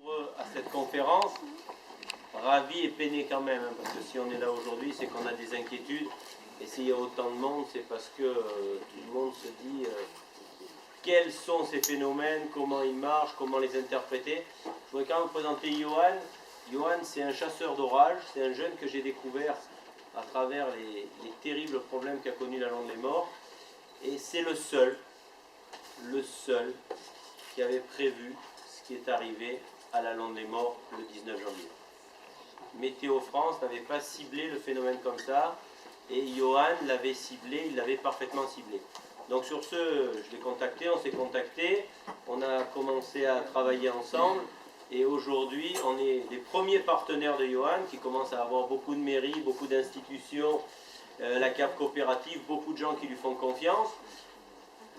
À cette conférence, ravi et peiné quand même, hein, parce que si on est là aujourd'hui, c'est qu'on a des inquiétudes. Et s'il y a autant de monde, c'est parce que tout le monde se dit quels sont ces phénomènes, comment ils marchent, comment les interpréter. Je voudrais quand même vous présenter Johan. Johan, c'est un chasseur d'orage, c'est un jeune que j'ai découvert à travers les terribles problèmes qu'a connu la Lande des Morts. Et c'est le seul qui avait prévu ce qui est arrivé à la Lande des Morts le 19 janvier. Météo France n'avait pas ciblé le phénomène comme ça, et Johan l'avait ciblé, il l'avait parfaitement ciblé. Donc sur ce, je l'ai contacté, on s'est contacté, on a commencé à travailler ensemble, et aujourd'hui, on est des premiers partenaires de Johan, qui commence à avoir beaucoup de mairies, beaucoup d'institutions, la cave coopérative, beaucoup de gens qui lui font confiance.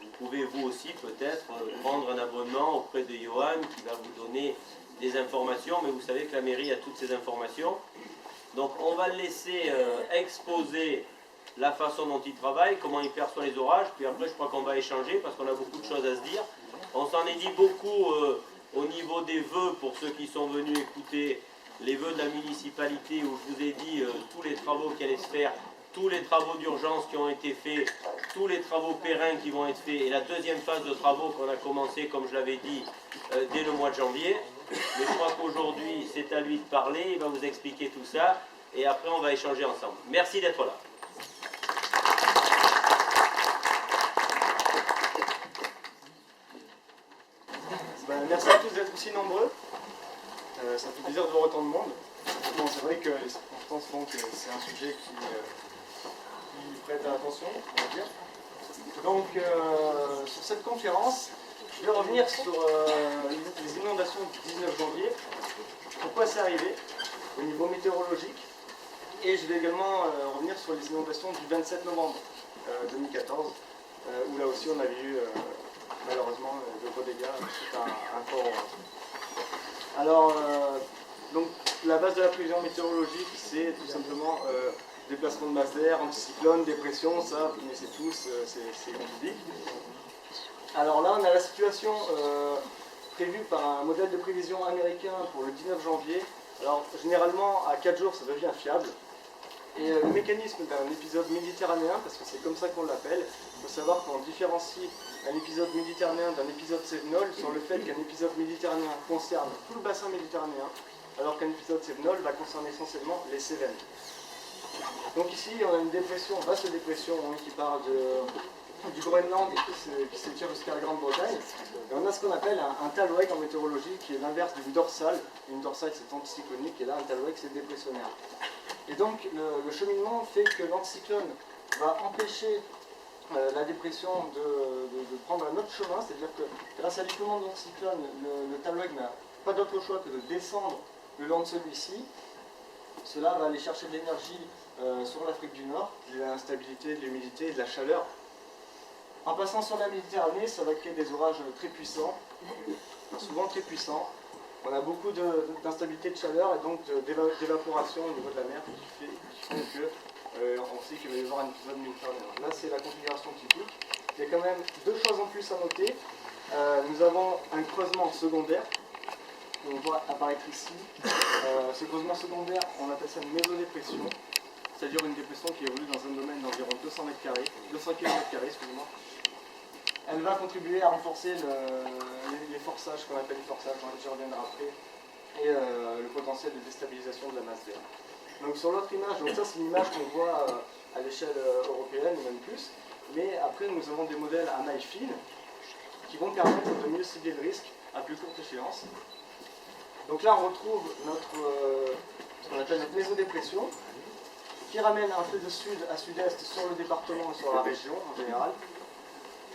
Vous pouvez vous aussi peut-être prendre un abonnement auprès de Johan qui va vous donner des informations, mais vous savez que la mairie a toutes ces informations. Donc on va le laisser exposer la façon dont il travaille, comment il perçoit les orages, puis après je crois qu'on va échanger parce qu'on a beaucoup de choses à se dire. On s'en est dit beaucoup au niveau des vœux pour ceux qui sont venus écouter les vœux de la municipalité où je vous ai dit tous les travaux qui allaient se faire, tous les travaux d'urgence qui ont été faits, tous les travaux périns qui vont être faits, et la deuxième phase de travaux qu'on a commencé, comme je l'avais dit, dès le mois de janvier. Mais je crois qu'aujourd'hui, c'est à lui de parler, il va vous expliquer tout ça, et après on va échanger ensemble. Merci d'être là. Merci à tous d'être aussi nombreux. Ça fait plaisir de voir autant de monde. Bon, c'est vrai que les circonstances font que c'est un sujet qui prête à l'attention, on va dire. Donc, sur cette conférence, je vais revenir sur les inondations du 19 janvier, pourquoi c'est arrivé au niveau météorologique, et je vais également revenir sur les inondations du 27 novembre 2014, où là aussi on avait eu malheureusement de gros dégâts suite à un fort orage. Alors, donc, la base de la prévision météorologique, c'est tout simplement déplacement de masse d'air, anticyclone, dépression, ça vous connaissez tous, c'est grand public. Alors là, on a la situation prévue par un modèle de prévision américain pour le 19 janvier. Alors, généralement, à 4 jours, ça devient fiable. Et le mécanisme d'un épisode méditerranéen, parce que c'est comme ça qu'on l'appelle, il faut savoir qu'on différencie un épisode méditerranéen d'un épisode cévenol sur le fait qu'un épisode méditerranéen concerne tout le bassin méditerranéen, alors qu'un épisode cévenol va concerner essentiellement les Cévennes. Donc ici, on a une dépression, vaste dépression qui part du Groenland et qui s'étire jusqu'à la Grande-Bretagne. Et on a ce qu'on appelle un tailweg en météorologie, qui est l'inverse d'une dorsale. Une dorsale, c'est anticyclonique, et là, un tailweg, c'est dépressionnaire. Et donc, le cheminement fait que l'anticyclone va empêcher la dépression de prendre un autre chemin, c'est-à-dire que grâce à l'écoulement de l'anticyclone, le tailweg n'a pas d'autre choix que de descendre le long de celui-ci. Cela va aller chercher de l'énergie sur l'Afrique du Nord, de l'instabilité, de l'humidité et de la chaleur. En passant sur la Méditerranée, ça va créer des orages très puissants, souvent très puissants. On a beaucoup d'instabilité de chaleur et donc d'évaporation au niveau de la mer qui font que on sait qu'il va y avoir un épisode méditerranéen. Là, c'est la configuration typique. Il y a quand même deux choses en plus à noter. Nous avons un creusement secondaire, qu'on voit apparaître ici. Ce creusement secondaire, on appelle ça une mésodépression, c'est-à-dire une dépression qui évolue dans un domaine d'environ 200 km², excusez-moi. Elle va contribuer à renforcer les forçages, qu'on appelle les forçages, j'y reviendrai après, et le potentiel de déstabilisation de la masse d'air. Donc sur l'autre image, donc ça c'est une image qu'on voit à l'échelle européenne, ou même plus, mais après nous avons des modèles à maille fine qui vont permettre de mieux cibler le risque à plus courte échéance. Donc là on retrouve ce qu'on appelle notre mésodépression, qui ramène un peu de sud à sud-est sur le département et sur la région en général.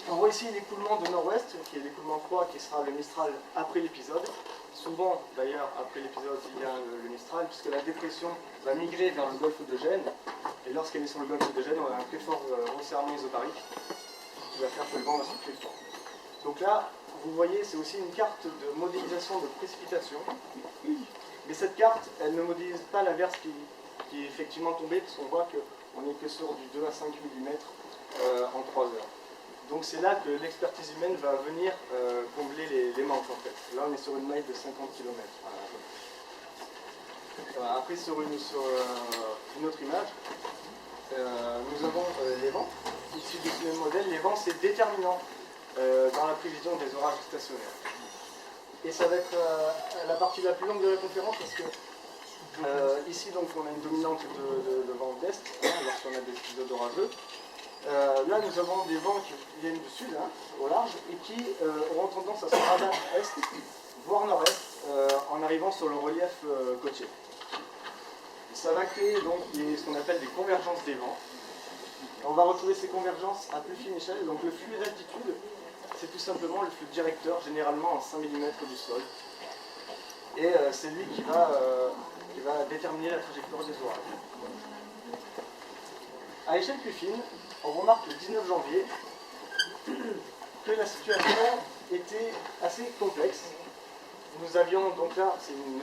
On voit ici l'écoulement de nord-ouest, qui est l'écoulement froid, qui sera le Mistral après l'épisode. Souvent, d'ailleurs, après l'épisode, il y a le Mistral, puisque la dépression va migrer vers le golfe de Gênes. Et lorsqu'elle est sur le golfe de Gênes, on a un très fort resserrement isobarique, qui va faire que le vent va souffler fort. Donc là, vous voyez, c'est aussi une carte de modélisation de précipitation. Mais cette carte, elle ne modélise pas l'averse qui est effectivement tombée, parce qu'on voit qu'on n'est que sur du 2 à 5 mm en 3 heures. Donc c'est là que l'expertise humaine va venir combler les manques en fait. Là on est sur une maille de 50 km. Après sur une autre image, nous avons les vents, issus de ce même modèle. Les vents c'est déterminant dans la prévision des orages stationnaires. Et ça va être la partie la plus longue de la conférence parce que ici donc on a une dominante de vent d'est, lorsqu'on a des épisodes orageux. Là nous avons des vents qui viennent du sud, au large, et qui auront tendance à se rabattre est, voire nord-est, en arrivant sur le relief côtier. Ça va créer donc ce qu'on appelle des convergences des vents. On va retrouver ces convergences à plus fine échelle. Donc le flux d'altitude, c'est tout simplement le flux directeur, généralement en 5 mm du sol. Et c'est lui qui va déterminer la trajectoire des orages. À échelle plus fine, on remarque le 19 janvier que la situation était assez complexe. Nous avions donc là, c'est une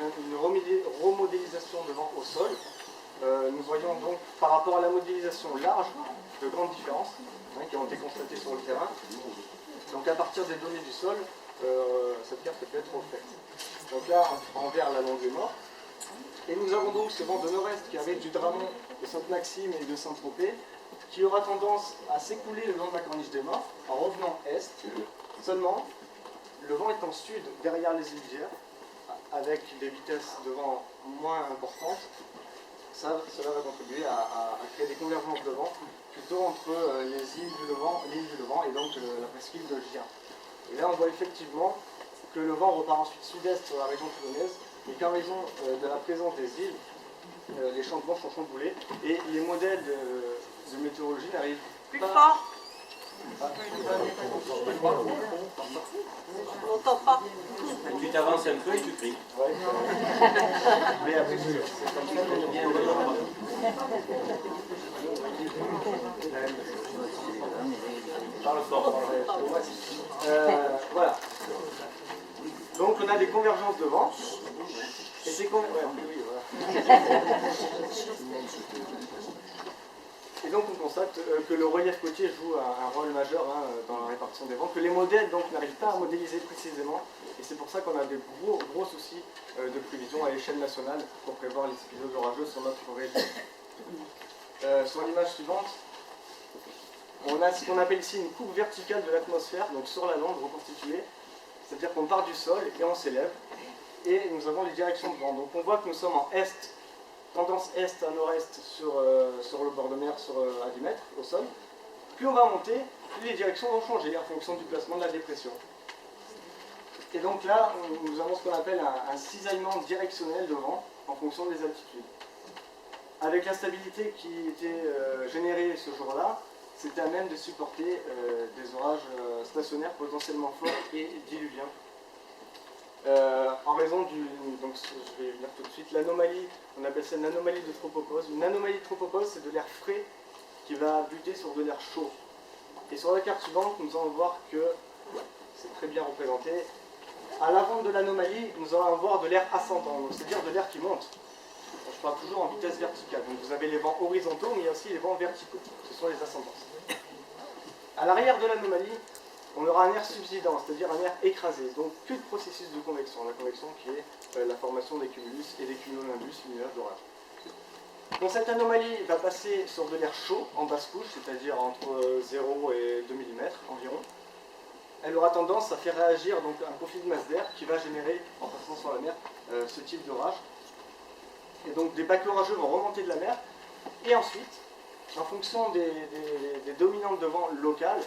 remodélisation de vent au sol. Nous voyons donc par rapport à la modélisation large de grandes différences qui ont été constatées sur le terrain. Donc à partir des données du sol, cette carte peut être refaite. Donc là, en vert, la longue des morts. Et nous avons donc ce vent de nord-est qui arrive du Dramont, de Sainte-Maxime et de Saint-Tropez, qui aura tendance à s'écouler le long de la corniche des morts en revenant est. Seulement, le vent est en sud, derrière les îles d'Hyères, avec des vitesses de vent moins importantes. Cela va contribuer à créer des convergences de vent plutôt entre les îles du Levant et donc la presqu'île de Gien. Et là, on voit effectivement que le vent repart ensuite sud-est sur la région toulonnaise, et qu'en raison de la présence des îles, les champs de vent sont chamboulés, et les modèles de météorologie n'arrivent Plus pas... fort. On n'entend pas. Tu t'avances un peu et tu cries. Ouais, mais après, c'est comme ça qu'on vient Parle fort. voilà. Donc on a des convergences de vent. Et ces Et donc on constate que le relief côtier joue un rôle majeur dans la répartition des vents, que les modèles n'arrivent pas à modéliser précisément, et c'est pour ça qu'on a des gros soucis de prévision à l'échelle nationale pour prévoir les épisodes orageux sur notre région. Sur l'image suivante, on a ce qu'on appelle ici une coupe verticale de l'atmosphère, donc sur la lande reconstituée, c'est-à-dire qu'on part du sol et on s'élève, et nous avons les directions de vent. Donc on voit que nous sommes en est, tendance est à nord-est sur le bord de mer à 10 mètres au sol. Plus on va monter, plus les directions vont changer en fonction du placement de la dépression. Et donc là, nous avons ce qu'on appelle un cisaillement directionnel de vent en fonction des altitudes. Avec l'instabilité qui était générée ce jour-là, c'était à même de supporter des orages stationnaires potentiellement forts et diluviens. En raison donc je vais venir tout de suite, l'anomalie, on appelle ça une anomalie de tropopause. Une anomalie de tropopause, c'est de l'air frais qui va buter sur de l'air chaud. Et sur la carte suivante, nous allons voir que, c'est très bien représenté, à l'avant de l'anomalie, nous allons avoir de l'air ascendant, c'est-à-dire de l'air qui monte. Je parle toujours en vitesse verticale. Donc vous avez les vents horizontaux, mais il y a aussi les vents verticaux. Ce sont les ascendances. À l'arrière de l'anomalie, on aura un air subsidant, c'est-à-dire un air écrasé. Donc plus de processus de convection. La convection qui est la formation des cumulus et des cumulonimbus, une nuage d'orage. Donc cette anomalie va passer sur de l'air chaud en basse couche, c'est-à-dire entre 0 et 2 mm environ. Elle aura tendance à faire réagir donc un conflit de masse d'air qui va générer, en passant sur la mer, ce type d'orage. Et donc des bacs orageux vont remonter de la mer, et ensuite, en fonction des dominantes de vent locales,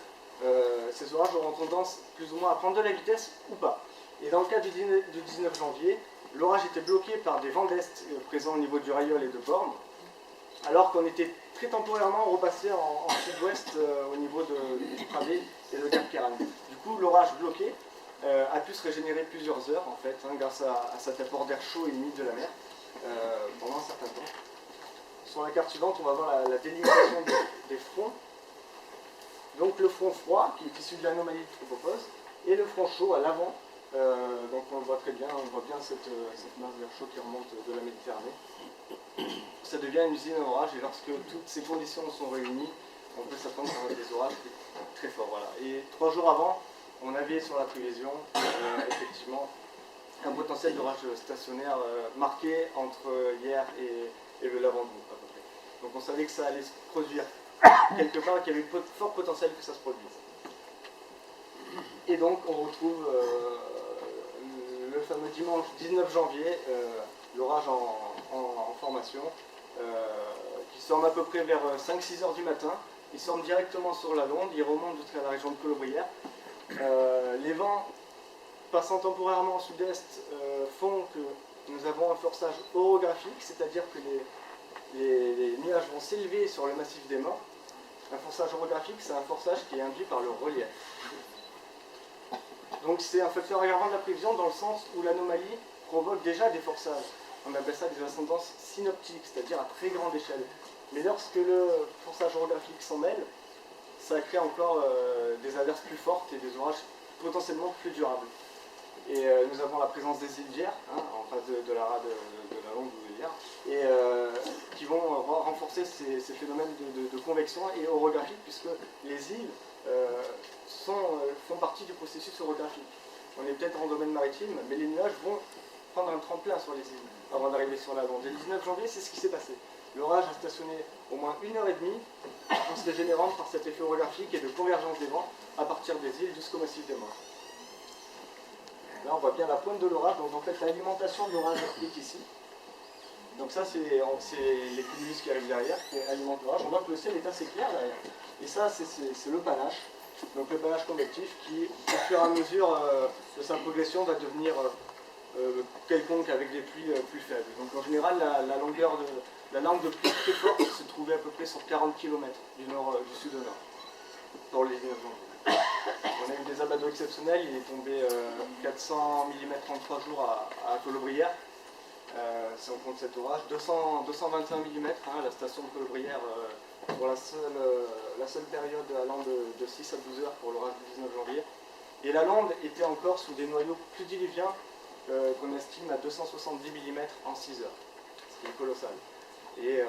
ces orages auront tendance plus ou moins à prendre de la vitesse ou pas. Et dans le cas du 19 janvier, l'orage était bloqué par des vents d'est présents au niveau du Rayol et de Borne, alors qu'on était très temporairement repassé en sud-ouest au niveau du Travée et de Carqueiranne. Du coup, l'orage bloqué a pu se régénérer plusieurs heures, en fait, grâce à cet apport d'air chaud et humide de la mer, pendant un certain temps. Sur la carte suivante, on va voir la délimitation des fronts. Donc le front froid, qui est issu de l'anomalie de tropopause, et le front chaud à l'avant. Donc on le voit très bien, cette masse d'air chaud qui remonte de la Méditerranée. Ça devient une usine à orage, et lorsque toutes ces conditions sont réunies, on peut s'attendre à des orages très forts. Voilà. Et 3 jours avant, on avait sur la prévision effectivement un potentiel d'orage stationnaire marqué entre hier et le Lavandou à peu près. Donc on savait que ça allait se produire quelque part, qu'il y avait fort potentiel que ça se produise. Et donc on retrouve le fameux dimanche 19 janvier, l'orage en formation, qui semble à peu près vers 5-6 heures du matin. Il semble directement sur la Londe, il remonte jusqu'à la région de Colobrières. Les vents passant temporairement au sud-est font que nous avons un forçage orographique, c'est-à-dire que les nuages vont s'élever sur le massif des morts. Un forçage orographique, c'est un forçage qui est induit par le relief. Donc c'est un facteur aggravant de la prévision dans le sens où l'anomalie provoque déjà des forçages. On appelle ça des ascendances synoptiques, c'est-à-dire à très grande échelle. Mais lorsque le forçage orographique s'en mêle, ça crée encore des averses plus fortes et des orages potentiellement plus durables. Et nous avons la présence des îles d'Hyères, en face de la Londe ou de Hyères, et qui vont renforcer ces phénomènes de convection et orographique, puisque les îles font partie du processus orographique. On est peut-être en domaine maritime, mais les nuages vont prendre un tremplin sur les îles avant d'arriver sur la Londe. Et le 19 janvier, c'est ce qui s'est passé. L'orage a stationné au moins 1h30 en se régénérant par cet effet orographique et de convergence des vents à partir des îles jusqu'au massif des Morts. Là, on voit bien la pointe de l'orage, donc en fait l'alimentation de l'orage est ici. Donc ça, c'est les cumulus qui arrivent derrière, qui alimentent l'orage. On voit que le ciel est assez clair derrière. Et ça, c'est le panache. Donc le panache convectif qui, au fur et à mesure de sa progression, va devenir quelconque avec des pluies plus faibles. Donc en général, la langue de pluie très forte se trouvait à peu près sur 40 km du sud au nord, pour les 19 janvier. On a eu des abattements exceptionnels, il est tombé 400 mm en 3 jours à Colobrières, si on compte cet orage, 221 mm, la station de Colobrières pour la seule période allant de 6 à 12 heures pour l'orage du 19 janvier. Et la Londe était encore sous des noyaux plus diluviens qu'on estime à 270 mm en 6 heures, ce qui est colossal. Et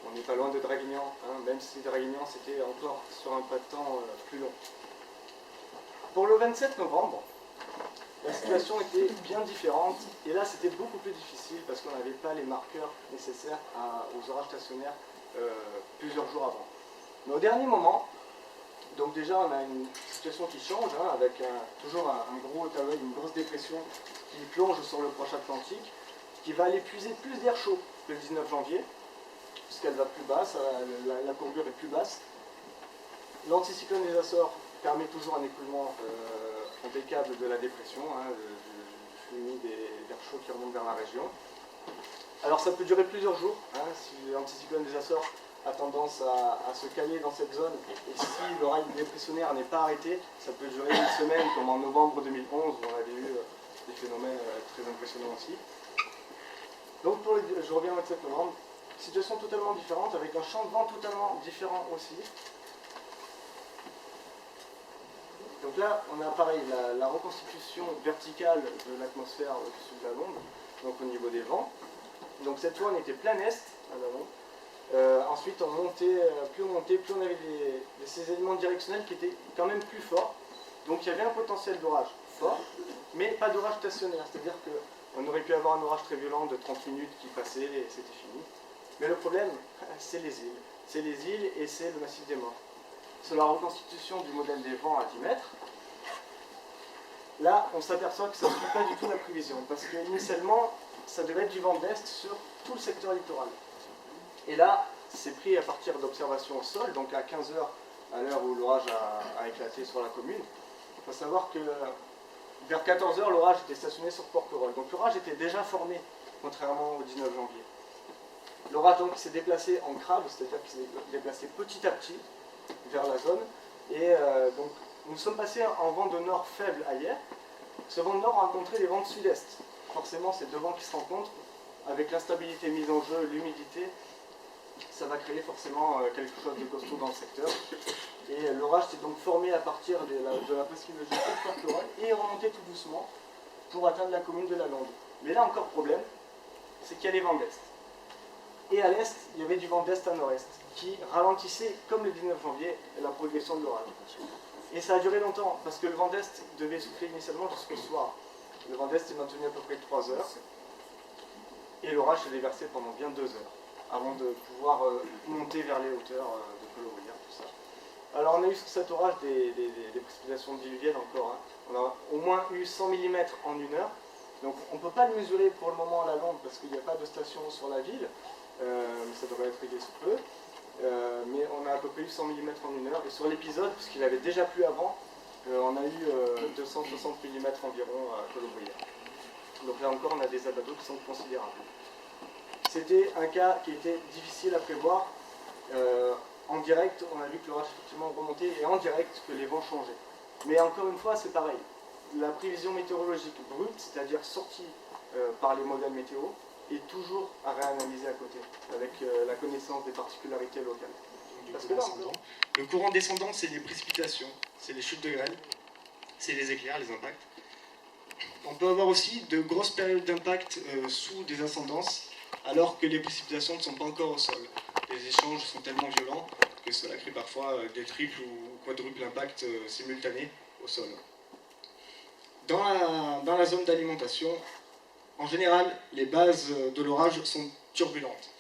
on n'est pas loin de Draguignan, même si Draguignan c'était encore sur un pas de temps plus long. Pour le 27 novembre, la situation était bien différente, et là c'était beaucoup plus difficile parce qu'on n'avait pas les marqueurs nécessaires aux orages stationnaires plusieurs jours avant. Mais au dernier moment, donc déjà on a une situation qui change, avec toujours un gros talon, une grosse dépression qui plonge sur le proche Atlantique, qui va aller puiser plus d'air chaud que le 19 janvier, puisqu'elle va plus basse, la courbure est plus basse. L'anticyclone des Açores permet toujours un écoulement impeccable de la dépression, du flux humide et d'air chaud qui remonte vers la région. Alors ça peut durer plusieurs jours, si l'anticyclone des Açores a tendance à se caler dans cette zone, et si l'oraille dépressionnaire n'est pas arrêté, ça peut durer une semaine, comme en novembre 2011, où on avait eu des phénomènes très impressionnants aussi. Donc je reviens au 27 novembre, situation totalement différente, avec un champ de vent totalement différent aussi. Donc là, on a pareil, la reconstitution verticale de l'atmosphère au-dessus de la Londe, donc au niveau des vents. Donc cette fois, on était plein est à la Londe. Ensuite, plus on avait ces éléments directionnels qui étaient quand même plus forts. Donc il y avait un potentiel d'orage fort, mais pas d'orage stationnaire. C'est-à-dire qu'on aurait pu avoir un orage très violent de 30 minutes qui passait et c'était fini. Mais le problème, c'est les îles. C'est les îles et c'est le massif des Morts. Sur la reconstitution du modèle des vents à 10 mètres, là, on s'aperçoit que ça ne suit pas du tout la prévision, parce qu'initialement, ça devait être du vent d'est sur tout le secteur littoral. Et là, c'est pris à partir d'observations au sol, donc à 15 heures, à l'heure où l'orage a éclaté sur la commune. Il faut savoir que vers 14 heures, l'orage était stationné sur Porquerolles. Donc l'orage était déjà formé, contrairement au 19 janvier. L'orage donc s'est déplacé en crabe, c'est-à-dire qu'il s'est déplacé petit à petit vers la zone. Et donc nous sommes passés en vent de nord faible hier. Ce vent de nord a rencontré les vents de sud-est. Forcément, c'est deux vents qui se rencontrent. Avec l'instabilité mise en jeu, l'humidité, ça va créer forcément quelque chose de costaud dans le secteur. Et l'orage s'est donc formé à partir de la presqu'île de Porquerolles et est remonté tout doucement pour atteindre la commune de la Londe. Mais là encore problème, c'est qu'il y a les vents d'est. Et à l'est, il y avait du vent d'est à nord-est, qui ralentissait, comme le 19 janvier, la progression de l'orage. Et ça a duré longtemps, parce que le vent d'est devait souffler initialement jusqu'au soir. Le vent d'est est maintenu à peu près 3 heures, et l'orage s'est déversé pendant bien 2 heures, avant de pouvoir monter vers les hauteurs de Colombia, tout ça. Alors on a eu sur cet orage des précipitations diluviennes encore. Hein. On a au moins eu 100 mm en 1 heure. Donc on ne peut pas le mesurer pour le moment à la longue parce qu'il n'y a pas de station sur la ville. Ça devrait être réglé sous peu. Mais on a à peu près eu 100 mm en 1 heure. Et sur l'épisode, puisqu'il avait déjà plu avant, on a eu 260 mm environ à Colombia. Donc là encore, on a des abattos qui sont considérables. C'était un cas qui était difficile à prévoir. En direct, on a vu que l'orage effectivement remontait et en direct que les vents changeaient. Mais encore une fois, c'est pareil. La prévision météorologique brute, c'est-à-dire sortie par les modèles météo, est toujours à réanalyser à côté, avec la connaissance des particularités locales. Parce que là, le courant descendant, c'est les précipitations, c'est les chutes de grêle, c'est les éclairs, les impacts. On peut avoir aussi de grosses périodes d'impact sous des ascendances, alors que les précipitations ne sont pas encore au sol. Les échanges sont tellement violents que cela crée parfois des triples ou quadruples impacts simultanés au sol. Dans la zone d'alimentation, en général, les bases de l'orage sont turbulentes.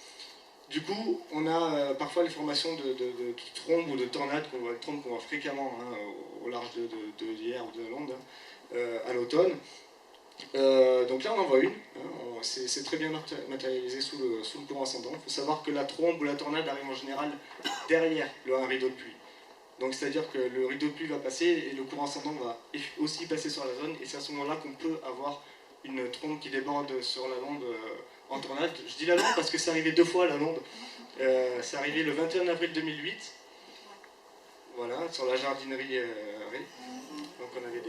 Du coup, on a parfois les formations de trombes ou de tornades qu'on voit fréquemment hein, au large de l'Hyère ou de la Londe à l'automne. Donc là on en voit une, hein, c'est très bien matérialisé sous le courant ascendant. Il faut savoir que la trombe ou la tornade arrive en général derrière un rideau de pluie. Donc c'est-à-dire que le rideau de pluie va passer et le courant ascendant va aussi passer sur la zone, et c'est à ce moment-là qu'on peut avoir une trombe qui déborde sur la Londe en tornade. Je dis la Londe parce que c'est arrivé 2 fois à la Londe. C'est arrivé le 21 avril 2008, voilà, sur la jardinerie Ré. Donc on avait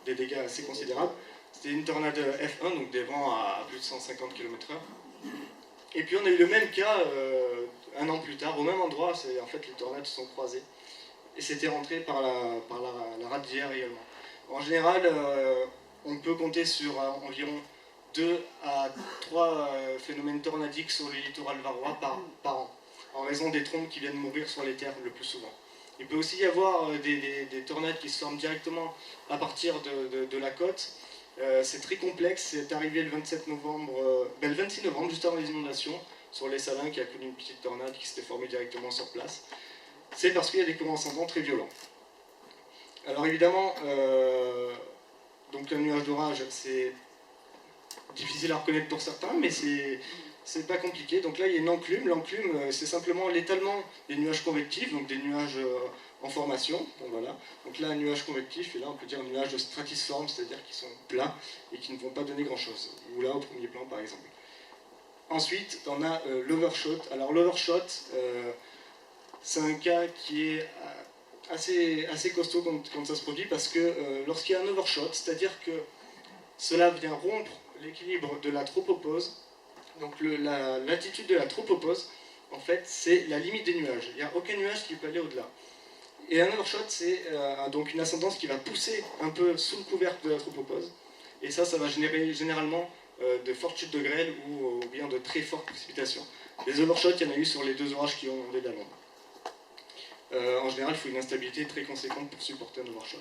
des dégâts assez considérables. C'était une tornade F1, donc des vents à plus de 150 km/h. Et puis on a eu le même cas 1 an plus tard, au même endroit. En fait, les tornades se sont croisées. Et c'était rentré par la rade d'Hyères également. En général, on peut compter sur environ 2 à 3 phénomènes tornadiques sur le littoral varois par an, en raison des trombes qui viennent mourir sur les terres le plus souvent. Il peut aussi y avoir des tornades qui se forment directement à partir de la côte. C'est très complexe, c'est arrivé le 27 novembre, le 26 novembre, juste avant les inondations, sur les Salins, qui a connu une petite tornade qui s'était formée directement sur place. C'est parce qu'il y a des courants ascendants très violents. Alors évidemment, donc un nuage d'orage, c'est difficile à reconnaître pour certains, mais c'est pas compliqué. Donc là, il y a une enclume. L'enclume, c'est simplement l'étalement des nuages convectifs, donc des nuages en formation. Bon, voilà. Donc là, un nuage convectif, et là, on peut dire un nuage stratiforme, c'est-à-dire qu'ils sont plats et qui ne vont pas donner grand-chose. Ou là, au premier plan, par exemple. Ensuite, on a l'overshot. Alors l'overshot, c'est un cas qui est assez costaud quand ça se produit, parce que lorsqu'il y a un overshot, c'est-à-dire que cela vient rompre l'équilibre de la tropopause. Donc l'altitude de la tropopause, en fait, c'est la limite des nuages. Il n'y a aucun nuage qui peut aller au-delà. Et un overshot, c'est donc une ascendance qui va pousser un peu sous le couvercle de la tropopause. Et ça va générer généralement de fortes chutes de grêle ou bien de très fortes précipitations. Les overshots, il y en a eu sur les 2 orages qui ont inondé la Londe. En général, il faut une instabilité très conséquente pour supporter un overshot.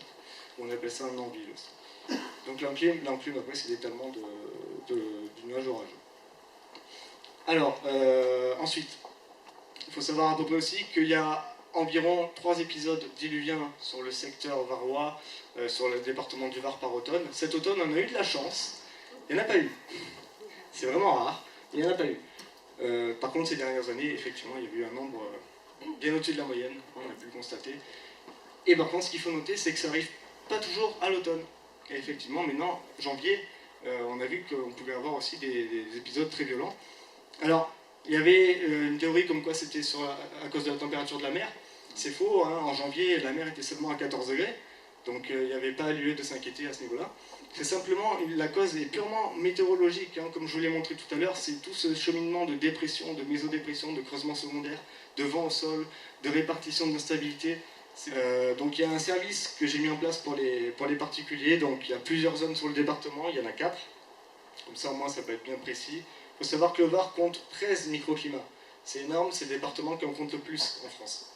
On appelle ça un envil aussi. Donc l'enclume, après, c'est l'étalement du nuage orageux. Alors, ensuite, il faut savoir à peu près aussi qu'il y a environ 3 épisodes diluviens sur le secteur varois, sur le département du Var par automne. Cet automne, on a eu de la chance. Il n'y en a pas eu. C'est vraiment rare. Il n'y en a pas eu. Par contre, ces dernières années, effectivement, il y a eu un nombre bien au-dessus de la moyenne. On a pu le constater. Et par contre, ce qu'il faut noter, c'est que ça n'arrive pas toujours à l'automne. Et effectivement, maintenant, janvier, on a vu qu'on pouvait avoir aussi des épisodes très violents. Alors, il y avait une théorie comme quoi c'était à cause de la température de la mer. C'est faux, hein. En janvier, la mer était seulement à 14 degrés, donc il n'y avait pas lieu de s'inquiéter à ce niveau-là. C'est simplement, la cause est purement météorologique, hein. Comme je vous l'ai montré tout à l'heure, c'est tout ce cheminement de dépression, de mésodépression, de creusement secondaire, de vent au sol, de répartition d'instabilité. Donc il y a un service que j'ai mis en place pour les particuliers. Donc il y a plusieurs zones sur le département, il y en a 4. Comme ça au moins ça peut être bien précis. faut savoir que le Var compte 13 microclimats. C'est énorme, c'est le département qui en compte le plus en France.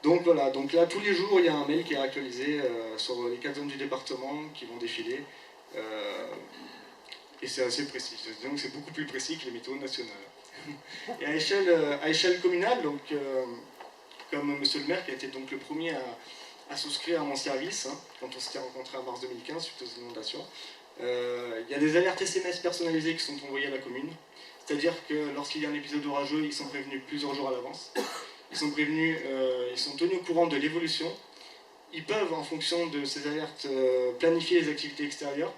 Donc voilà, donc là tous les jours il y a un mail qui est actualisé sur les 4 zones du département qui vont défiler. Et c'est assez précis, donc c'est beaucoup plus précis que les météos nationales. Et à échelle communale, donc, comme monsieur le maire qui a été donc le premier à souscrire à mon service, hein, quand on s'était rencontré en mars 2015 suite aux inondations, il y a des alertes SMS personnalisées qui sont envoyées à la commune. C'est-à-dire que lorsqu'il y a un épisode orageux, ils sont prévenus plusieurs jours à l'avance. Ils sont prévenus, ils sont tenus au courant de l'évolution. Ils peuvent, en fonction de ces alertes, planifier les activités extérieures.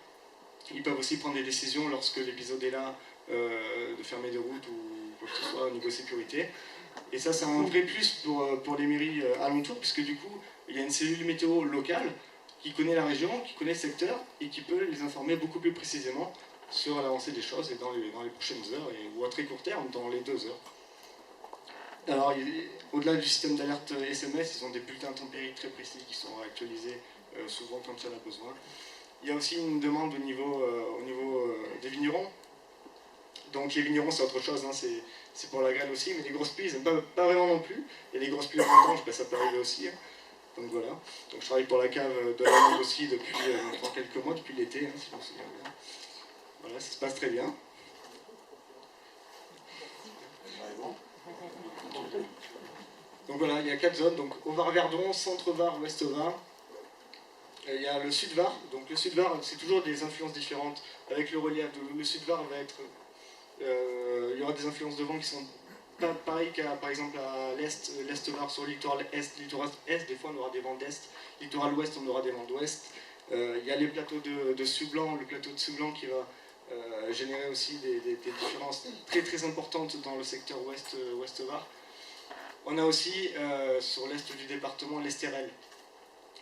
Ils peuvent aussi prendre des décisions lorsque l'épisode est là, de fermer des routes ou quoi que ce soit au niveau sécurité. Et ça, c'est un vrai plus pour les mairies alentours, puisque du coup, il y a une cellule météo locale qui connaît la région, qui connaît le secteur, et qui peut les informer beaucoup plus précisément sur l'avancée des choses et dans les prochaines heures, ou à très court terme, dans les 2 heures. Alors, au-delà du système d'alerte SMS, ils ont des bulletins intempéries très précis qui sont actualisés souvent quand il y en a besoin. Il y a aussi une demande au niveau des vignerons. Donc les vignerons, c'est autre chose, hein, c'est pour la grêle aussi, mais les grosses pluies, ils n'aiment pas vraiment non plus. Et les grosses pluies au printemps, ben, ça peut arriver aussi. Hein. Donc voilà. Donc je travaille pour la cave de la Lande aussi depuis quelques mois, depuis l'été, hein, si je me souviens bien. Voilà, ça se passe très bien. Donc voilà, il y a 4 zones, donc au Var-Verdon, Centre-Var, Ouest-Var. Il y a le Sud-Var, donc le Sud-Var, c'est toujours des influences différentes avec le relief. Le Sud-Var va être... il y aura des influences de vent qui sont pas pareilles qu'à, par exemple, à l'Est, l'Est-Var sur le littoral Est. Littoral Est, des fois on aura des vents d'Est. Littoral Ouest, on aura des vents d'Ouest. Il y a les plateaux de Soublan, le plateau de Soublan qui va générer aussi des différences très très importantes dans le secteur Ouest-Var. On a aussi, sur l'Est du département, l'Estérel.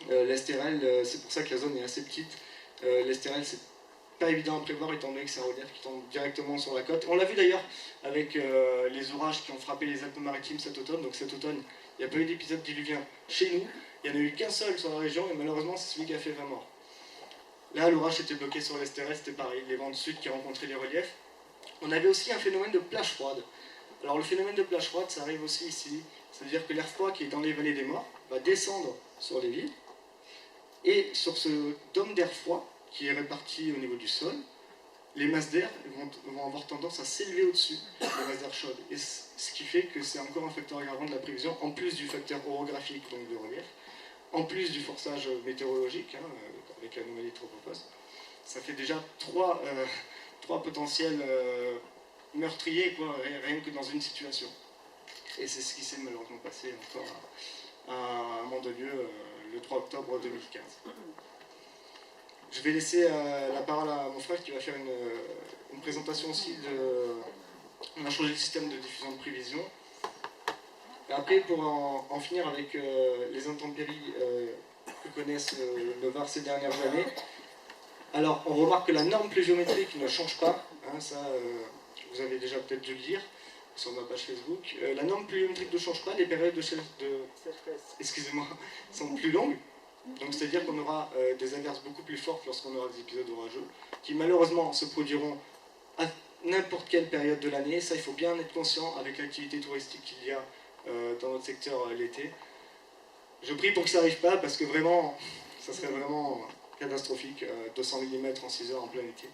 L'Estérel, c'est pour ça que la zone est assez petite. L'Estérel, c'est pas évident à prévoir étant donné que c'est un relief qui tombe directement sur la côte. On l'a vu d'ailleurs avec les orages qui ont frappé les Alpes-Maritimes cet automne. Donc cet automne, il n'y a pas eu d'épisode diluvien chez nous. Il n'y en a eu qu'un seul sur la région et malheureusement c'est celui qui a fait 20 morts. Là, l'orage était bloqué sur l'Estérel, c'était pareil, les vents de sud qui rencontraient les reliefs. On avait aussi un phénomène de plage froide. Alors le phénomène de plage froide, ça arrive aussi ici. C'est-à-dire que l'air froid qui est dans les vallées des morts va descendre sur les villes. Et sur ce dôme d'air froid, qui est réparti au niveau du sol, les masses d'air vont avoir tendance à s'élever au-dessus des masses d'air chaudes. Et ce qui fait que c'est encore un facteur aggravant de la prévision, en plus du facteur orographique, donc de relief, en plus du forçage météorologique, hein, avec l'anomalie tropopause. Ça fait déjà trois potentiels meurtriers, quoi, rien que dans une situation. Et c'est ce qui s'est malheureusement passé encore à Mandelieu le 3 octobre 2015. Je vais laisser la parole à mon frère qui va faire une présentation aussi on a changé le système de diffusion de prévision. Et après, pour en finir avec les intempéries que connaissent le Var ces dernières années, alors on remarque que la norme pluviométrique ne change pas, hein, ça vous avez déjà peut-être dû le lire sur ma page Facebook. La norme pluviométrique ne change pas, les périodes de excusez-moi, sont plus longues. Donc c'est-à-dire qu'on aura des averses beaucoup plus fortes lorsqu'on aura des épisodes orageux, qui malheureusement se produiront à n'importe quelle période de l'année. Ça, il faut bien être conscient avec l'activité touristique qu'il y a dans notre secteur l'été. Je prie pour que ça n'arrive pas, parce que vraiment, ça serait vraiment catastrophique, 200 mm en 6 heures en plein été.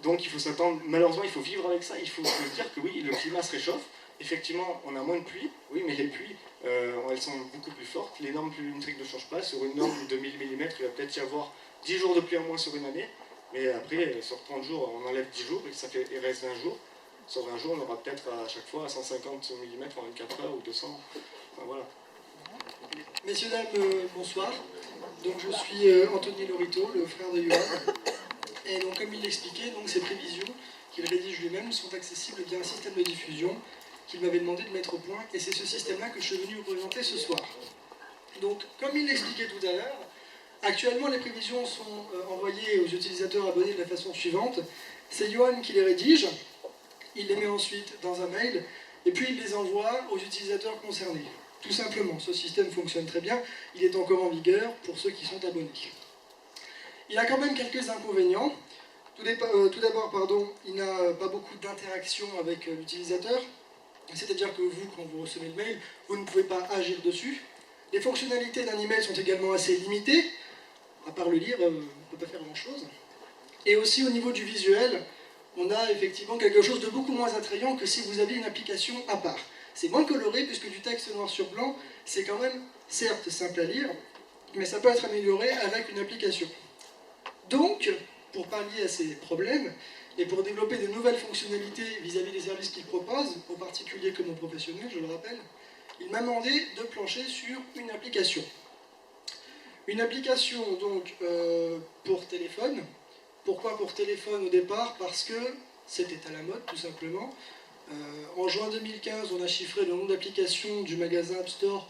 Donc il faut s'attendre, malheureusement il faut vivre avec ça, il faut se dire que oui, le climat se réchauffe. Effectivement, on a moins de pluie, oui, mais les pluies, elles sont beaucoup plus fortes. Les normes pluviométriques ne changent pas. Sur une norme de 1000 mm, il va peut-être y avoir 10 jours de pluie en moins sur une année. Mais après, sur 30 jours, on enlève 10 jours et il reste 20 jours. Sur 20 jours, on aura peut-être à chaque fois 150 mm en 24 heures ou 200. Enfin, voilà. Messieurs, dames, bonsoir. Donc, je suis Anthony Lorito, le frère de Johan. Et donc, comme il l'expliquait, ces prévisions qu'il rédige lui-même sont accessibles via un système de diffusion qu'il m'avait demandé de mettre au point, et c'est ce système-là que je suis venu vous présenter ce soir. Donc, comme il l'expliquait tout à l'heure, actuellement les prévisions sont envoyées aux utilisateurs abonnés de la façon suivante. C'est Johan qui les rédige, il les met ensuite dans un mail, et puis il les envoie aux utilisateurs concernés. Tout simplement, ce système fonctionne très bien, il est encore en vigueur pour ceux qui sont abonnés. Il a quand même quelques inconvénients. Tout d'abord, il n'a pas beaucoup d'interaction avec l'utilisateur. C'est-à-dire que vous, quand vous recevez le mail, vous ne pouvez pas agir dessus. Les fonctionnalités d'un email sont également assez limitées. À part le lire, on ne peut pas faire grand-chose. Et aussi au niveau du visuel, on a effectivement quelque chose de beaucoup moins attrayant que si vous aviez une application à part. C'est moins coloré puisque du texte noir sur blanc, c'est quand même, certes, simple à lire, mais ça peut être amélioré avec une application. Donc, pour pallier à ces problèmes, et pour développer de nouvelles fonctionnalités vis-à-vis des services qu'il propose, aux particuliers comme aux professionnels, je le rappelle, il m'a demandé de plancher sur une application. Une application donc pour téléphone. Pourquoi pour téléphone au départ? Parce que c'était à la mode tout simplement. En juin 2015, on a chiffré le nombre d'applications du magasin App Store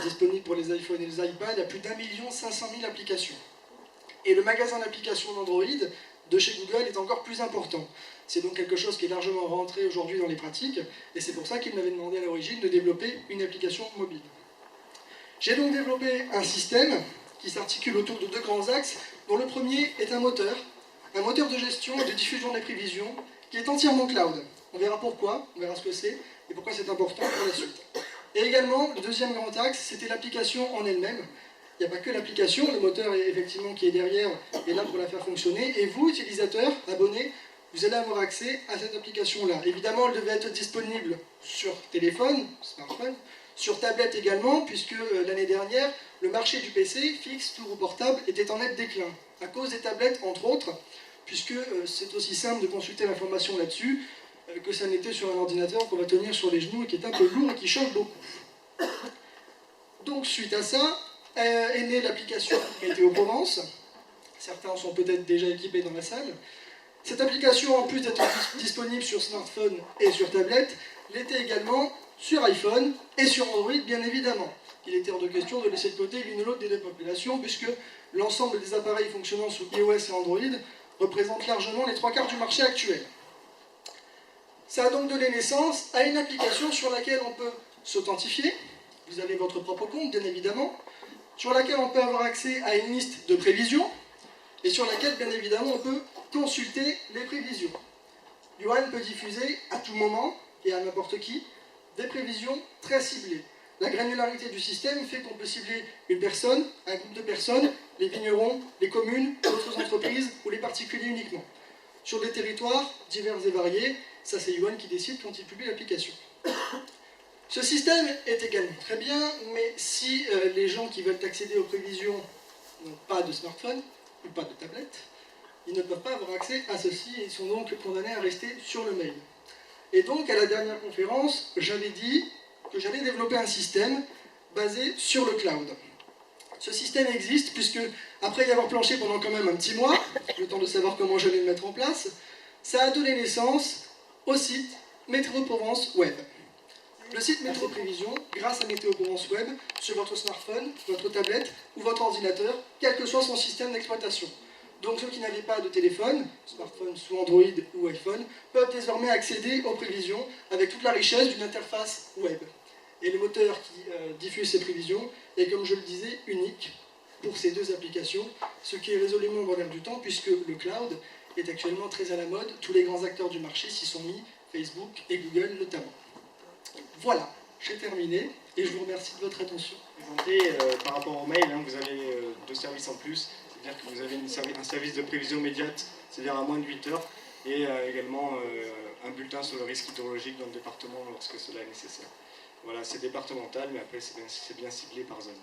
disponible pour les iPhones et les iPads à plus d'1 500 000 applications. Et le magasin d'applications d'Android de chez Google est encore plus important. C'est donc quelque chose qui est largement rentré aujourd'hui dans les pratiques, et c'est pour ça qu'il m'avait demandé à l'origine de développer une application mobile. J'ai donc développé un système qui s'articule autour de deux grands axes, dont le premier est un moteur de gestion et de diffusion des prévisions, qui est entièrement cloud. On verra pourquoi, on verra ce que c'est, et pourquoi c'est important pour la suite. Et également, le deuxième grand axe, c'était l'application en elle-même. Il n'y a pas que l'application, le moteur effectivement qui est derrière est là pour la faire fonctionner, et vous, utilisateurs, abonnés, vous allez avoir accès à cette application-là. Évidemment, elle devait être disponible sur téléphone, smartphone, sur tablette également, puisque l'année dernière, le marché du PC, fixe, tour ou portable, était en net déclin, à cause des tablettes, entre autres, puisque c'est aussi simple de consulter l'information là-dessus que ça n'était sur un ordinateur qu'on va tenir sur les genoux et qui est un peu lourd et qui chauffe beaucoup. Donc, suite à ça, est née l'application Météo Provence. Certains sont peut-être déjà équipés dans la salle. Cette application, en plus d'être disponible sur smartphone et sur tablette, l'était également sur iPhone et sur Android, bien évidemment. Il était hors de question de laisser de côté l'une ou l'autre des deux populations, puisque l'ensemble des appareils fonctionnant sous iOS et Android représentent largement les 3/4 du marché actuel. Ça a donc donné naissance à une application sur laquelle on peut s'authentifier. Vous avez votre propre compte, bien évidemment, sur laquelle on peut avoir accès à une liste de prévisions, et sur laquelle, bien évidemment, on peut consulter les prévisions. Yoann peut diffuser à tout moment, et à n'importe qui, des prévisions très ciblées. La granularité du système fait qu'on peut cibler une personne, un groupe de personnes, les vignerons, les communes, d'autres entreprises ou les particuliers uniquement. Sur des territoires divers et variés, ça c'est Yoann qui décide quand il publie l'application. Ce système est également très bien, mais si les gens qui veulent accéder aux prévisions n'ont pas de smartphone ou pas de tablette, ils ne peuvent pas avoir accès à ceci et ils sont donc condamnés à rester sur le mail. Et donc, à la dernière conférence, j'avais dit que j'allais développer un système basé sur le cloud. Ce système existe puisque, après y avoir planché pendant quand même un petit mois, le temps de savoir comment j'allais le mettre en place, ça a donné naissance au site Météo Provence Web. Le site Météo Prévision, grâce à Météo Provence Web, sur votre smartphone, votre tablette ou votre ordinateur, quel que soit son système d'exploitation. Donc ceux qui n'avaient pas de téléphone, smartphone sous Android ou iPhone, peuvent désormais accéder aux prévisions avec toute la richesse d'une interface web. Et le moteur qui diffuse ces prévisions est, comme je le disais, unique pour ces deux applications, ce qui est résolument dans l'air du temps puisque le cloud est actuellement très à la mode. Tous les grands acteurs du marché s'y sont mis, Facebook et Google notamment. Voilà, j'ai terminé et je vous remercie de votre attention. Par rapport au mail, vous avez deux services en plus. C'est-à-dire que vous avez un service de prévision immédiate, c'est-à-dire à moins de 8 heures, et également un bulletin sur le risque hydrologique dans le département lorsque cela est nécessaire. Voilà, c'est départemental, mais après c'est bien ciblé par zone.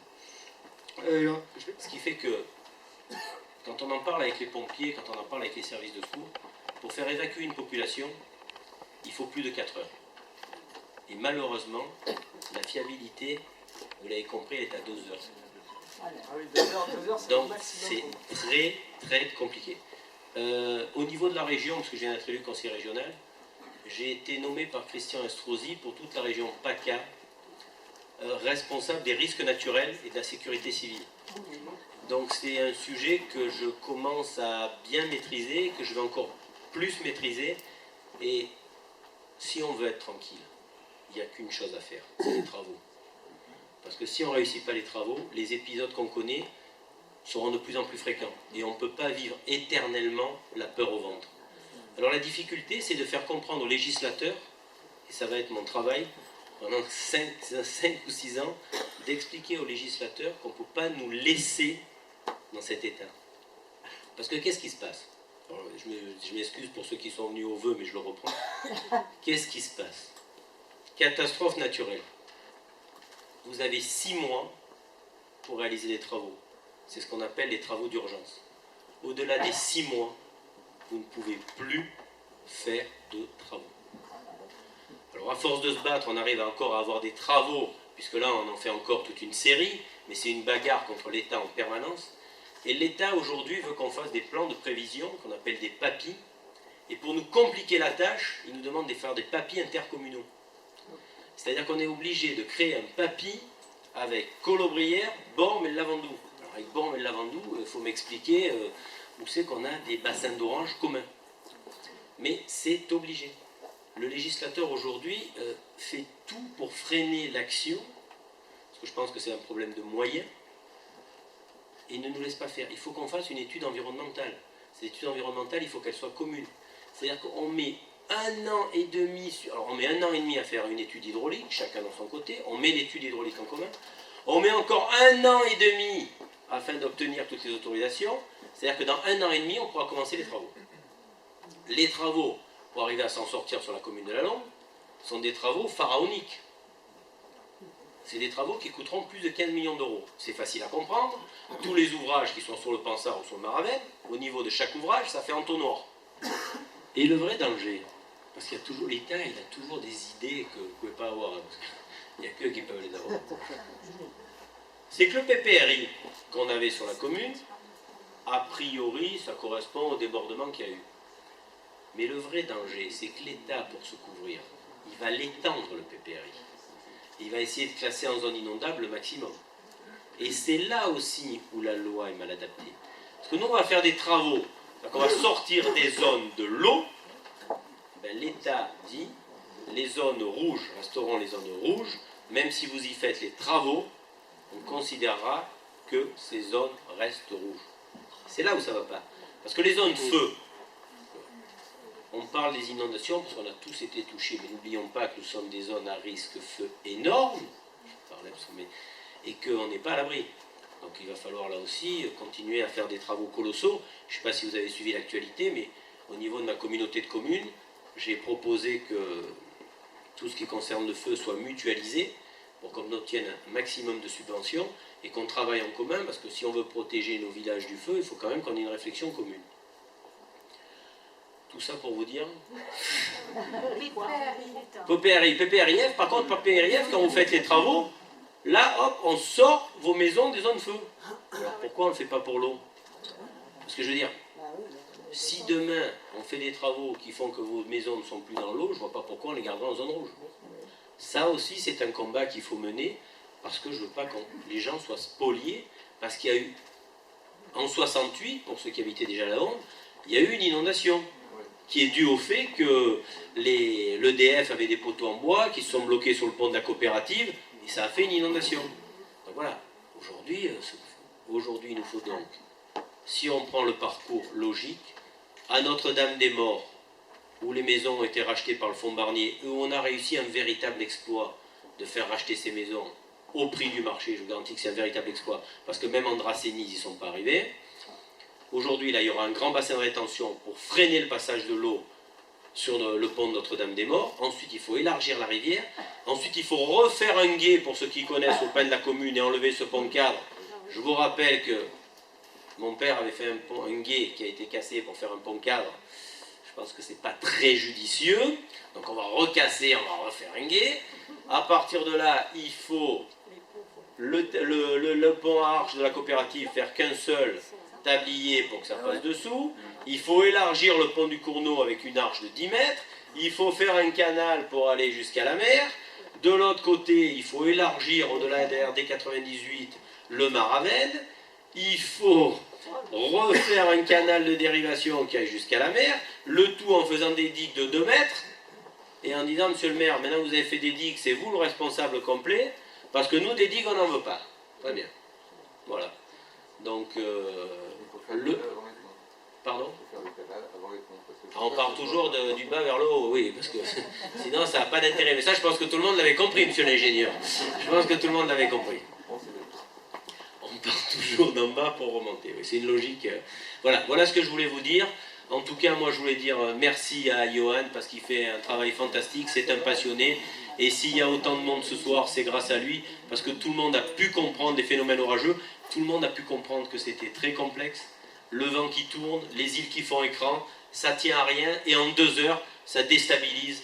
Ce qui fait que quand on en parle avec les pompiers, quand on en parle avec les services de secours, pour faire évacuer une population, il faut plus de 4 heures. Et malheureusement, la fiabilité, vous l'avez compris, elle est à 2 heures. Donc c'est très très compliqué. Au niveau de la région, parce que je viens d'être élu conseiller régional, j'ai été nommé par Christian Estrosi pour toute la région PACA, responsable des risques naturels et de la sécurité civile. Donc c'est un sujet que je commence à bien maîtriser, que je vais encore plus maîtriser, et si on veut être tranquille, il n'y a qu'une chose à faire, c'est les travaux. Parce que si on ne réussit pas les travaux, les épisodes qu'on connaît, seront de plus en plus fréquents. Et on ne peut pas vivre éternellement la peur au ventre. Alors la difficulté, c'est de faire comprendre aux législateurs, et ça va être mon travail, pendant 5 ou 6 ans, d'expliquer aux législateurs qu'on ne peut pas nous laisser dans cet état. Parce que qu'est-ce qui se passe? Alors, je m'excuse pour ceux qui sont venus au vœu, mais je le reprends. Qu'est-ce qui se passe? Catastrophe naturelle. Vous avez 6 mois pour réaliser les travaux. C'est ce qu'on appelle les travaux d'urgence. Au-delà des 6 mois, vous ne pouvez plus faire de travaux. Alors à force de se battre, on arrive encore à avoir des travaux, puisque là on en fait encore toute une série, mais c'est une bagarre contre l'État en permanence. Et l'État aujourd'hui veut qu'on fasse des plans de prévision, qu'on appelle des PAPI, et pour nous compliquer la tâche, il nous demande de faire des PAPI intercommunaux. C'est-à-dire qu'on est obligé de créer un PAPI avec Colobrières, Bormes et Lavandou. Alors avec Bormes et Lavandou, il faut m'expliquer où c'est qu'on a des bassins d'orange communs. Mais c'est obligé. Le législateur aujourd'hui fait tout pour freiner l'action, parce que je pense que c'est un problème de moyens, et ne nous laisse pas faire. Il faut qu'on fasse une étude environnementale. Cette étude environnementale, il faut qu'elle soit commune. C'est-à-dire qu'on met 1 an et demi, alors on met 1 an et demi à faire une étude hydraulique, chacun dans son côté, on met l'étude hydraulique en commun, on met encore 1 an et demi afin d'obtenir toutes les autorisations, c'est-à-dire que dans 1 an et demi, on pourra commencer les travaux. Les travaux, pour arriver à s'en sortir sur la commune de la Londe, sont des travaux pharaoniques. C'est des travaux qui coûteront plus de 15 millions d'euros. C'est facile à comprendre. Tous les ouvrages qui sont sur le Pansard ou sur le Maravenne, au niveau de chaque ouvrage, ça fait entonnoir. Et le vrai danger, parce qu'il y a toujours l'État, il a toujours des idées que vous ne pouvez pas avoir. Il n'y a qu'eux qui peuvent les avoir. C'est que le PPRI qu'on avait sur la commune, a priori, ça correspond au débordement qu'il y a eu. Mais le vrai danger, c'est que l'État, pour se couvrir, il va l'étendre, le PPRI. Il va essayer de classer en zone inondable le maximum. Et c'est là aussi où la loi est mal adaptée. Parce que nous, on va faire des travaux, on va sortir des zones de l'eau. Ben, l'État dit, les zones rouges resteront les zones rouges, même si vous y faites les travaux, on considérera que ces zones restent rouges. C'est là où ça ne va pas. Parce que les zones feu, on parle des inondations parce qu'on a tous été touchés, mais n'oublions pas que nous sommes des zones à risque feu énorme, et qu'on n'est pas à l'abri. Donc il va falloir là aussi continuer à faire des travaux colossaux. Je ne sais pas si vous avez suivi l'actualité, mais au niveau de ma communauté de communes, j'ai proposé que tout ce qui concerne le feu soit mutualisé pour qu'on obtienne un maximum de subventions et qu'on travaille en commun, parce que si on veut protéger nos villages du feu, il faut quand même qu'on ait une réflexion commune. Tout ça pour vous dire PPRIF, par contre, PPRIF, quand vous faites les travaux, là, hop, on sort vos maisons des zones feu. Alors pourquoi on ne le fait pas pour l'eau? Parce que je veux dire, si demain on fait des travaux qui font que vos maisons ne sont plus dans l'eau, je ne vois pas pourquoi on les gardera en zone rouge. Ça aussi, c'est un combat qu'il faut mener, parce que je ne veux pas que les gens soient spoliés, parce qu'il y a eu, en 68, pour ceux qui habitaient déjà la Londe, il y a eu une inondation qui est due au fait que l'EDF avait des poteaux en bois qui se sont bloqués sur le pont de la coopérative, et ça a fait une inondation. Donc voilà, aujourd'hui, il nous faut donc, si on prend le parcours logique, à Notre-Dame-des-Morts, où les maisons ont été rachetées par le fonds Barnier, où on a réussi un véritable exploit de faire racheter ces maisons au prix du marché, je vous garantis que c'est un véritable exploit, parce que même en Dracénie, ils n'y sont pas arrivés. Aujourd'hui, là, il y aura un grand bassin de rétention pour freiner le passage de l'eau sur le pont de Notre-Dame-des-Morts. Ensuite, il faut élargir la rivière. Ensuite, il faut refaire un gué, pour ceux qui connaissent, au pain de la commune, et enlever ce pont de cadre. Je vous rappelle que mon père avait fait un gué qui a été cassé pour faire un pont de cadre. Je pense que ce n'est pas très judicieux. Donc on va recasser, on va refaire un gué. À partir de là, il faut le pont à arche de la coopérative faire qu'un seul tablier pour que ça passe dessous. Il faut élargir le pont du Cournot avec une arche de 10 mètres. Il faut faire un canal pour aller jusqu'à la mer. De l'autre côté, il faut élargir au-delà de la RD 98 le Maravenne. Il faut refaire un canal de dérivation qui aille jusqu'à la mer. Le tout en faisant des digues de 2 mètres. Et en disant, monsieur le maire, maintenant vous avez fait des digues, c'est vous le responsable complet. Parce que nous, des digues, on n'en veut pas. Très bien. Voilà. Donc, pardon? On part toujours du bas vers le haut, oui, parce que sinon ça n'a pas d'intérêt. Mais ça, je pense que tout le monde l'avait compris, monsieur l'ingénieur. Je pense que tout le monde l'avait compris. On part toujours d'en bas pour remonter. Oui, c'est une logique. Voilà ce que je voulais vous dire. En tout cas, moi, je voulais dire merci à Johan parce qu'il fait un travail fantastique. C'est un passionné. Et s'il y a autant de monde ce soir, c'est grâce à lui, parce que tout le monde a pu comprendre les phénomènes orageux. Tout le monde a pu comprendre que c'était très complexe. Le vent qui tourne, les îles qui font écran, ça tient à rien, et en 2 heures, ça déstabilise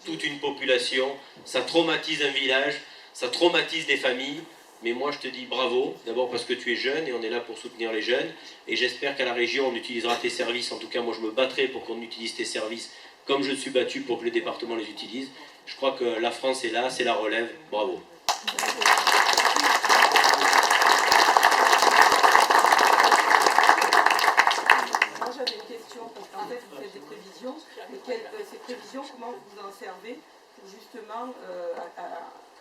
toute une population, ça traumatise un village, ça traumatise des familles. Mais moi, je te dis bravo, d'abord parce que tu es jeune, et on est là pour soutenir les jeunes, et j'espère qu'à la région, on utilisera tes services. En tout cas, moi, je me battrai pour qu'on utilise tes services, comme je suis battu pour que le département les utilise. Je crois que la France est là, c'est la relève. Bravo. J'avais une question, parce qu'en fait, vous faites des prévisions, mais ces prévisions, comment vous en servez pour justement,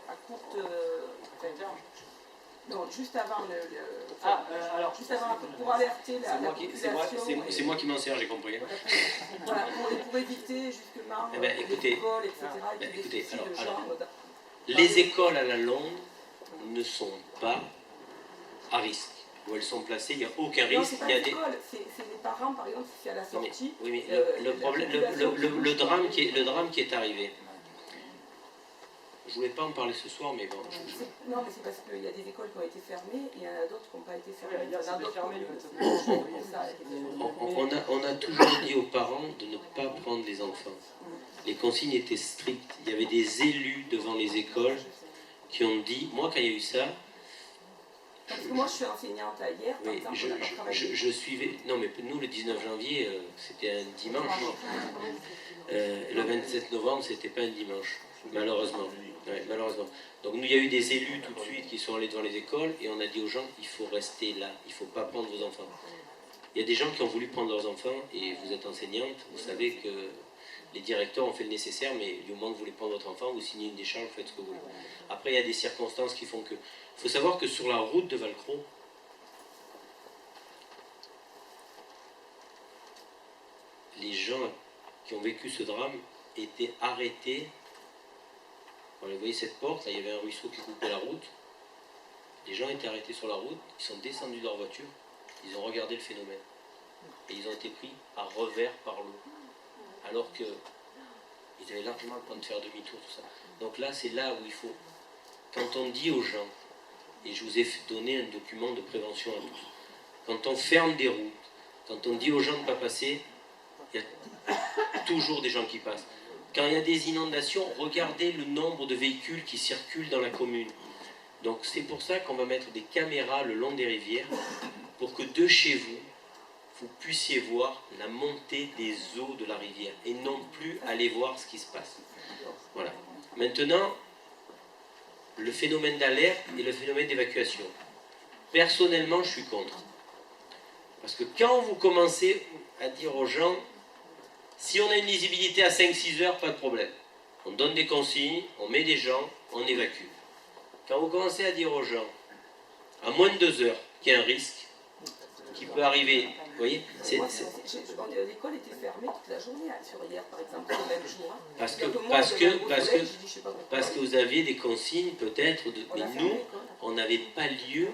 à courte... non, juste avant juste avant, pour alerter la population... C'est moi qui m'en sers, j'ai compris. Hein. Voilà, pour éviter justement les écoles, etc. Les écoles à la longue ne sont pas à risque. Où elles sont placées, il n'y a aucun risque. Non, c'est pas l'école, c'est les parents, par exemple, si à la sortie... Oui, mais le drame qui est arrivé, je ne voulais pas en parler ce soir, mais bon... Non, mais c'est parce qu'il y a des écoles qui ont été fermées, et il y en a d'autres qui n'ont pas été fermées. On a toujours dit aux parents de ne pas prendre les enfants. Les consignes étaient strictes. Il y avait des élus devant les écoles qui ont dit... Moi, quand il y a eu ça... Parce que moi, je suis enseignante à hier, par exemple, je suivais... Non, mais nous, le 19 janvier, c'était un dimanche. Le 27 novembre, c'était pas un dimanche, malheureusement. Ouais, malheureusement. Donc, nous, il y a eu des élus tout de suite qui sont allés devant les écoles et on a dit aux gens, il faut rester là, il ne faut pas prendre vos enfants. Il y a des gens qui ont voulu prendre leurs enfants et vous êtes enseignante, vous savez que les directeurs ont fait le nécessaire, mais du moment que vous voulez prendre votre enfant, vous signez une décharge, vous faites ce que vous voulez. Après, il y a des circonstances qui font que... Il faut savoir que sur la route de Valcro, les gens qui ont vécu ce drame étaient arrêtés. Vous voyez cette porte, là il y avait un ruisseau qui coupait la route. Les gens étaient arrêtés sur la route, ils sont descendus de leur voiture, ils ont regardé le phénomène. Et ils ont été pris à revers par l'eau. Alors qu'ils avaient largement le temps de faire demi-tour, tout ça. Donc là, c'est là où il faut... Quand on dit aux gens, et je vous ai donné un document de prévention à tous, quand on ferme des routes, quand on dit aux gens de ne pas passer, il y a toujours des gens qui passent. Quand il y a des inondations, regardez le nombre de véhicules qui circulent dans la commune. Donc c'est pour ça qu'on va mettre des caméras le long des rivières, pour que de chez vous, vous puissiez voir la montée des eaux de la rivière, et non plus aller voir ce qui se passe. Voilà. Maintenant, le phénomène d'alerte et le phénomène d'évacuation. Personnellement, je suis contre. Parce que quand vous commencez à dire aux gens, si on a une lisibilité à 5-6 heures, pas de problème. On donne des consignes, on met des gens, on évacue. Quand vous commencez à dire aux gens, à moins de 2 heures, qu'il y a un risque qui peut arriver, vous voyez, l'école était fermée toute la journée sur hier, par exemple, le même jour. Parce que vous aviez des consignes, peut-être, mais nous, on n'avait pas lieu.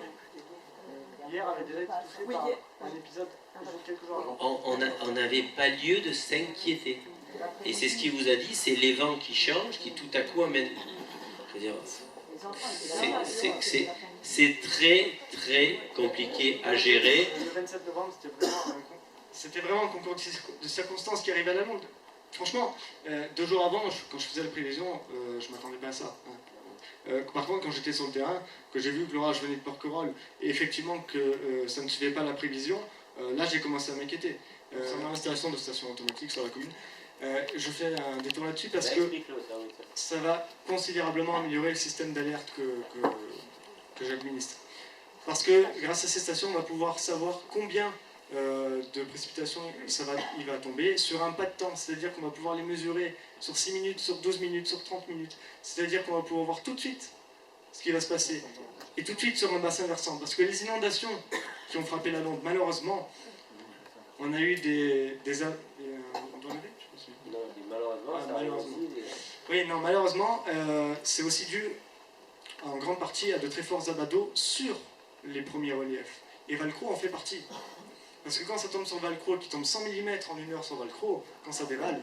Hier avait déjà été touché par un épisode quelques jours avant. On n'avait pas lieu de s'inquiéter. Et c'est ce qu'il vous a dit, c'est les vents qui changent, qui tout à coup amènent... Je veux dire, c'est très très compliqué à gérer. Le 27 novembre, c'était vraiment un concours de circonstances qui arrivait à la longue. Franchement, 2 jours avant, quand je faisais la prévision, je ne m'attendais pas à ça. Par contre, quand j'étais sur le terrain, que j'ai vu que l'orage venait de Porquerolles, et effectivement que ça ne suivait pas la prévision, là j'ai commencé à m'inquiéter. Concernant l'installation de stations automatiques sur la commune, je fais un détour là-dessus parce que ça va considérablement améliorer le système d'alerte que j'administre. Parce que grâce à ces stations, on va pouvoir savoir combien de précipitations il va tomber sur un pas de temps, c'est-à-dire qu'on va pouvoir les mesurer sur 6 minutes, sur 12 minutes, sur 30 minutes, c'est-à-dire qu'on va pouvoir voir tout de suite ce qui va se passer, et tout de suite sur un bassin versant, parce que les inondations qui ont frappé la Londe. Malheureusement, on a eu on doit lever, je pense. Non, malheureusement, Ah, ça arrive malheureusement. aussi. Oui, non, malheureusement, c'est aussi dû en grande partie à de très forts abats d'eau sur les premiers reliefs. Et Valcro en fait partie. Parce que quand ça tombe sur Valcro, qui tombe 100 mm en 1 heure sur Valcro, quand ça dévale,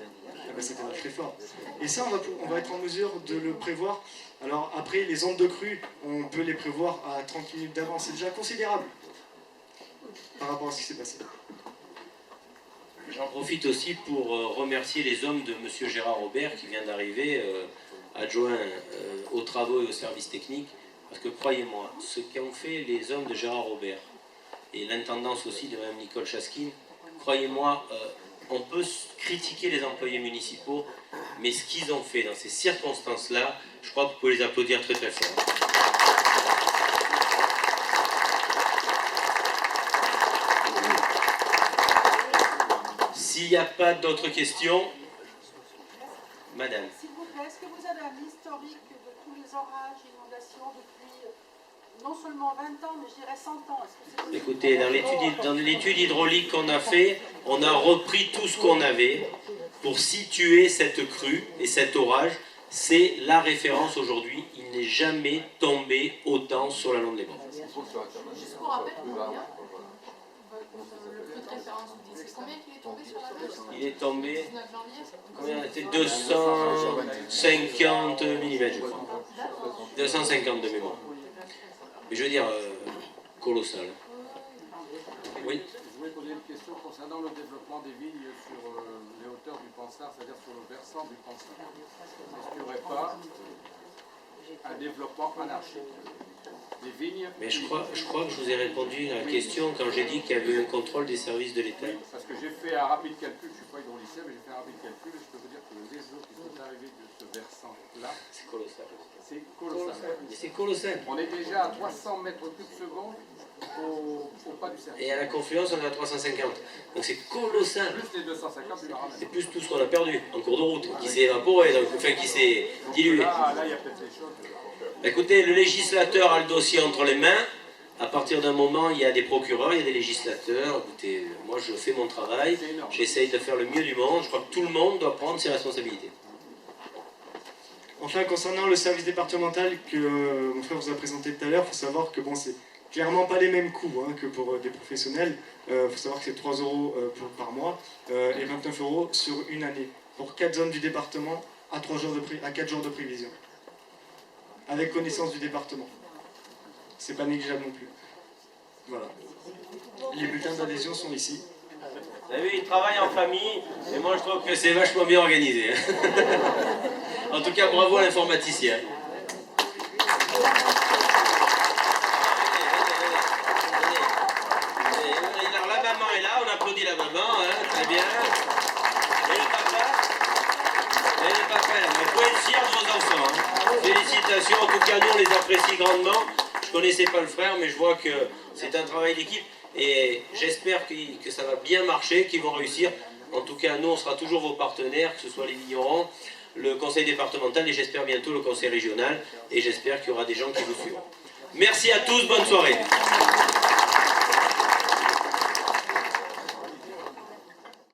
eh ben, ça dévale très fort. Et ça, on va être en mesure de le prévoir. Alors après, les ondes de crue, on peut les prévoir à 30 minutes d'avance. C'est déjà considérable par rapport à ce qui s'est passé. J'en profite aussi pour remercier les hommes de M. Gérard Robert qui vient d'arriver, adjoint aux travaux et aux services techniques, parce que croyez-moi, ce qu'ont fait les hommes de Gérard Robert et l'intendance aussi de Mme Nicole Chaskin, croyez-moi, on peut critiquer les employés municipaux, mais ce qu'ils ont fait dans ces circonstances-là, je crois que vous pouvez les applaudir très très fort. S'il n'y a pas d'autres questions, Madame. S'il vous plaît, est-ce que vous avez un historique de tous les orages, inondations depuis non seulement 20 ans, mais je dirais 100 ans? Écoutez, dans l'étude hydraulique qu'on a fait, on a repris tout ce qu'on avait pour situer cette crue et cet orage. C'est la référence aujourd'hui. Il n'est jamais tombé autant sur la Londe des Morts. Juste pour rappel, combien le cru de référence, vous dites, c'est combien qu'il est tombé sur la Londe? Il est tombé, 19 janvier, combien? C'était 250 mm, je crois. 250 de mémoire. Mais je veux dire, colossal. Oui. Je voulais poser une question concernant le développement des vignes sur les hauteurs du Pansard, c'est-à-dire sur le versant du Pansard. Est-ce qu'il n'y aurait pas un développement anarchique des vignes? Mais je crois que je vous ai répondu à la question quand j'ai dit qu'il y avait un contrôle des services de l'État. Parce que j'ai fait un rapide calcul, je ne suis pas hydraulicien, mais j'ai fait un rapide calcul et je peux vous dire que le réseau qui est arrivé de ce versant-là, C'est colossal. c'est colossal. C'est colossal. On est déjà à 300 mètres cubes secondes au pas du service. Et à la confluence, on est à 350. Donc c'est colossal. Plus les 250, tu C'est plus tout ce qu'on a perdu en cours de route, qui s'est évaporé, donc, enfin qui s'est dilué. Là, il y a peut-être des choses. Écoutez, le législateur a le dossier entre les mains. À partir d'un moment, il y a des procureurs, il y a des législateurs. Écoutez, moi je fais mon travail, j'essaye de faire le mieux du monde. Je crois que tout le monde doit prendre ses responsabilités. Enfin, concernant le service départemental que mon frère vous a présenté tout à l'heure, il faut savoir que bon, c'est clairement pas les mêmes coûts que pour des professionnels. Il faut savoir que c'est 3 € par mois et 29 € sur une année pour 4 zones du département à 4 jours de prévision. Avec connaissance du département. C'est pas négligeable non plus. Voilà. Les bulletins d'adhésion sont ici. Vous avez vu, ils travaillent en famille, et moi je trouve que C'est vachement bien organisé. En tout cas, bravo à l'informaticien. Alors la maman est là, on applaudit la maman, très bien. Et le papa? Et le papa est là. Vous pouvez être fiers de vos enfants. Félicitations, en tout cas nous on les apprécie grandement. Je connaissais pas le frère, mais je vois que c'est un travail d'équipe. Et j'espère que ça va bien marcher, qu'ils vont réussir. En tout cas, nous, on sera toujours vos partenaires, que ce soit les vignerons, le conseil départemental et j'espère bientôt le conseil régional. Et j'espère qu'il y aura des gens qui vous suivront. Merci à tous, bonne soirée.